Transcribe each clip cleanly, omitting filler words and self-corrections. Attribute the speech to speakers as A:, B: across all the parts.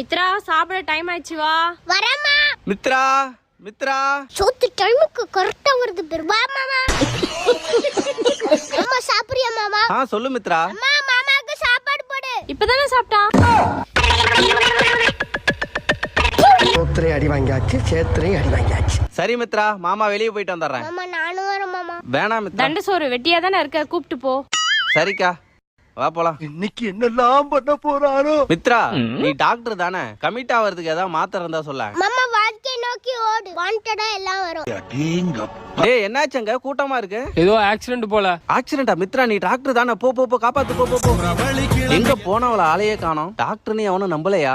A: மித்ரா சாப்பிட டைம் ஆயிடுச்சு வா.
B: வரமா
C: மித்ரா மித்ரா
B: சோத்து டைமுக்கு கரெக்ட்டா வருது பேர். வா மாமா. அம்மா சாப்பிடுறியா மாமா?
C: சொல்லு மித்ரா.
B: அம்மா மாமாக்கு சாப்பாடு போடு.
A: இப்பதானே சாப்பிட்டா.
D: சோத்திரை அடி வாங்கியாச்சு, சேத்திரை அடி வாங்கியாச்சு.
C: சரி மித்ரா, மாமா வெளியே போயிட்டு வந்துடுறேன்.
B: மாமா நானும் வரேன் மாமா.
C: வேணாம் மித்ரா.
A: தண்டு சோறு வெட்டியா தானே இருக்க, கூப்பிட்டு போ.
C: சரிக்கா, வா போலாம்.
D: இன்னைக்கு என்னெல்லாம் பண்ண போறாரோ.
C: மித்ரா, நீ டாக்டர் தானே, கமிட் ஆகிறதுக்கு ஏதாவது மாத்திரை இருந்தா சொல்ல.
B: மாமா வாழ்க்கை நோக்கி ஓடு, வாண்டடா எல்லாம் வரும்.
C: ஏய் என்னாச்சுங்க, கூட்டமா இருக்கு?
E: ஏதோ ஆக்சிடென்ட் போல.
C: ஆக்சிடென்டா? மித்ரா நீ டாக்டர் தானே, போ போ போ, காப்பாத்து, போ போ போ. எங்க போனவள ஆளையே காணோம். டாக்டர் நீ அவனும் நம்பலையா?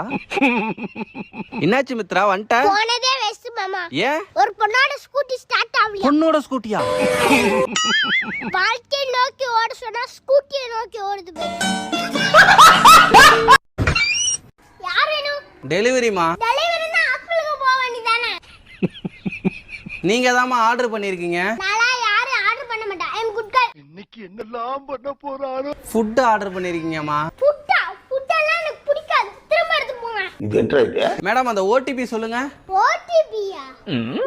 C: என்னாச்சு மித்ரா, வந்துட்ட?
B: போனதே வேஸ்ட் மாமா.
C: ஏன்?
B: ஒரு பொண்ணோட ஸ்கூட்டி ஸ்டார்ட் ஆகல.
C: பொண்ணோட ஸ்கூட்டியா?
B: வாழ்க்கை நோக்கி ஓட சொன்னா ஸ்கூட்டியை நோக்கி ஓடுது பேர். யார் வேணும்?
C: டெலிவரிமா.
B: டெலிவரினா ஹாஸ்பிடலுக்கு போக வேண்டியதானே.
C: நீங்க தாமா ஆர்டர் பண்ணிருக்கீங்க.
B: நாளா யாரும் ஆர்டர் பண்ண மாட்டா. ஐ அம் குட் கேர்ள்.
D: இன்னைக்கு என்னெல்லாம் பண்ண போறாரோ.
C: Food order பண்ணிருக்கீங்கம்மா.
B: ஃபுட்டெல்லாம் எனக்கு பிடிக்காது. திரும்ப எடுத்து போங்க.
C: மேடம் அந்த ஓடிபி சொல்லுங்க.
B: ஓடிபியா?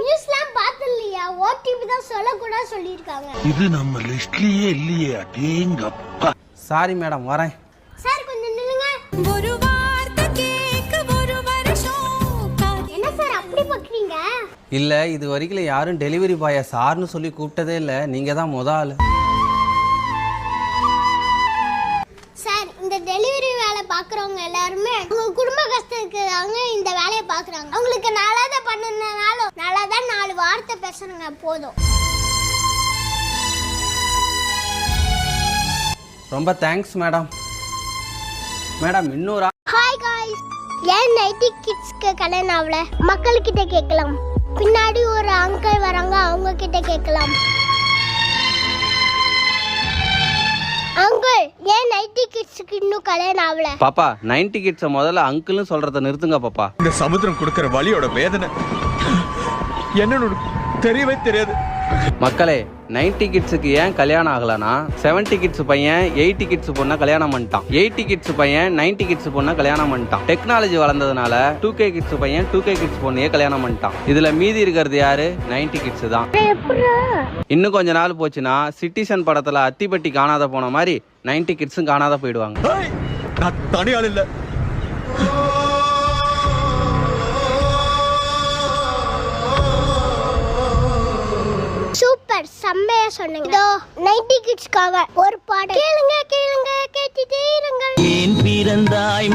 B: நியூஸ்லாம் பார்த்தலையா? ஓடிபி தான் சொல்லக்கூடாது சொல்லிருக்காங்க.
F: இது நம்ம லிஸ்ட்லயே இல்லையே. அடேங்கப்பா.
C: சாரி மேடம், வரேன்.
B: சார் கொஞ்சம் நில்லுங்க. ஒரு வார்த்தை கேக்க ஒரு வருஷம். என்ன சார் அப்படி பண்றீங்க?
C: இல்ல, இது வரைக்கும் யாரும் டெலிவரி பாய சார்னு சொல்லி கூப்பிட்டதே இல்ல, நீங்க தான் முத ஆளு.
B: சார் இந்த டெலிவரி வேலை பாக்குறவங்க எல்லாருமே உங்க குடும்ப கஷ்டத்துக்காக இந்த வேலையை பாக்குறாங்க. அவங்களுக்கு நல்லதா பண்ணனாலும் நல்லதா 4 வார்த்தை பேசுறங்க போதும்.
C: ரொம்ப தேங்க்ஸ் மேடம். மேடம் இன்னொரு
B: ஹாய் காய்ஸ். ஏன் 90 கிட்ஸ்க்கு கல்யாணம் ஆகல? மக்கள் கிட்ட கேட்கலாம். பின்னாடி ஒரு அங்கிள் வராங்க, அவங்க கிட்ட கேட்கலாம். அங்கிள் ஏன் 90 கிட்ஸ்க்கு இன்னும் கல்யாணம் ஆகல?
C: பாப்பா, 90 கிட்ஸ முதல்ல அங்கிள்னு சொல்றத நிறுத்துங்க பாப்பா.
G: இந்த சமுத்திரம் கொடுக்கிற வலியோட வேதனை என்னன்னு தெரியவே தெரியாது.
C: மக்களே, 90 கிட்ஸுக்கு ஏன் கல்யாணம் ஆகலனா, 70 கிட்ஸ் பையன் 80 கிட்ஸ் பொண்ண கல்யாணம் பண்ணிட்டான். 80 கிட்ஸ் பையன் 90 கிட்ஸ் பொண்ண கல்யாணம் பண்ணிட்டான். டெக்னாலஜி வளர்ந்ததுனால 2K கிட்ஸ் பையன் 2K கிட்ஸ் பொண்ணையே கல்யாணம் பண்ணிட்டான். இதுல மீதி இருக்கிறது யாரு? 90 கிட்ஸ் தான். இன்னும் கொஞ்ச நாள் போச்சுன்னா சிட்டிசன் படத்துல அத்திப்பட்டி காணாத போன மாதிரி 90 கிட்ஸும் காணாத போயிடுவாங்க.
G: நான் தனியாள் இல்ல.
B: சூப்பர், செம்மையா சொன்னீங்க. இதோ 90 கிட்ஸ்க்காக ஒரு பாடல் கேளுங்க கேளுங்க கேட்டுட்டே இருங்கள்.
F: ஏன் பிறந்தாய்